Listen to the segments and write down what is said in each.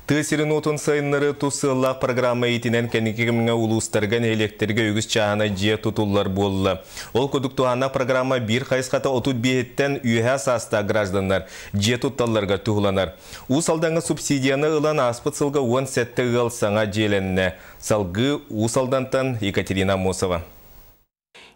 Тысырын отын сайынлары тусыллақ программа етінен кәнекеміңе улустарған электерге үгіз чағына же тұтулар болы. Ол көдіктуғана программа бір қайсқата отут бейеттен үйе саста гражданлар же тұтталарға тұғыланар. Усалдаңы субсидияны ұлан аспыт сылға 10 сәтті ғыл саңа желенне. Салғы Усалдантан Екатерина Мосова.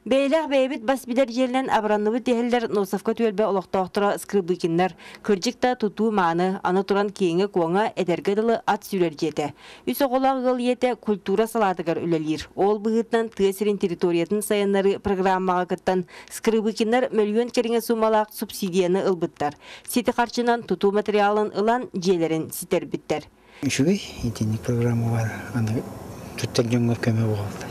Бейлах бейбит басбидер желнен абранныбы tehiller носовка төлбе олықтақтыра скрыбыкиннер. Кырджикта туту маны, аны туран кейінгі коңа эдергеділі ат сүрер жете. Үсі қолақ ғыл ете культура салатығар үлелер. Ол бұғытнан тыесерин территориятын сайынлары программаға кыттан скрыбыкиннер миллион керіңе сумалақ субсидияны ылбыттар. Сеті қарчынан туту материалын ылан желерін ситер біттер. Үшігей, етенік программа бар, аны түттер жоңғыр көмі болғалтай.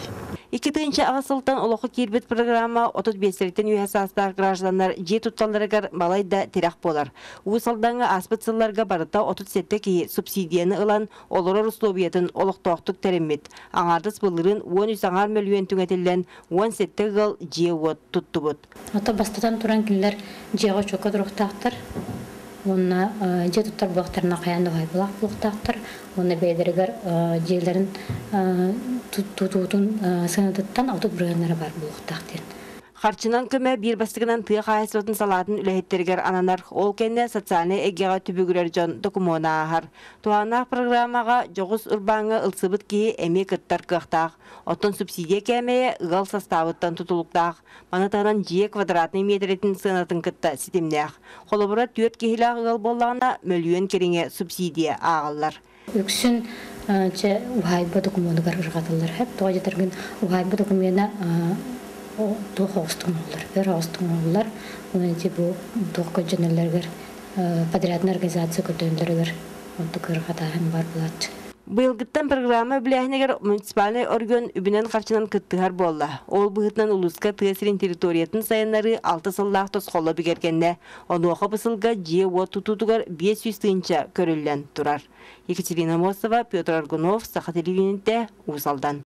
2-нче ағасылтан олықы кербет программа 35-реттен үйесастағы гражданлар же тұтталарығар балайда терек болар. Усалдаңы аспытсыларға барыта 37 кейі субсидияны ылан олырыр условиятын олықтоқтық тәріммет. Аңардыс бұлырын 13 миллион түңетілден 17 ғыл же от тұтты бұд. Ата бастатан тұран келер жеға чоқа дұрықтақтыр. Онна же туттар бұлақтарына қаянды ғайбылақ бұлықтақтыр. Оны бәйдерігер жейлерін тұтуытын сынытыттан аутут бұрғанлары бар бұлықтақтыр. Харчынан көмі бір бастығынан тыға қайсыратын салатын үләйттергер ананар ол кәнне социальный эгеға түбігірер жон докумона ағар. Туғанақ программаға жоғыз ұрбаңы ұлсыбыт кейі әме кыттар қықтақ. Оттон субсидия кәмейе ұғал составыттан тұтылықтақ. Манатағынан 2 квадратный метретін сынатын кытта сетімнеғ. Қолыбыра 4 кейілі ұғал болағына миллион керіңе субсидия ағалар. Үксін ұғайбы документығар ұрғатылар. Хәп туға жетірген ұғайбы документіна Тух остун олар, бер остун олар. Уны тибу тух көҗөнләргә подрядный организация көтөндөргөр. Онтукыр хатаһын бар булат. Быйылгыттан программа биләһнегер муниципальный орган үбинен харчынан кыттыгар болла. Ол быгытнан улуска тыесерин территориятын сайыннары 6 сыллах тосхолла бигергенне. Онуха бысылга же вот тутутугар 500 тыынча көрүллән турар. Екатерина Мосова, Петр Аргунов, Саха телевидениеде Усалдан.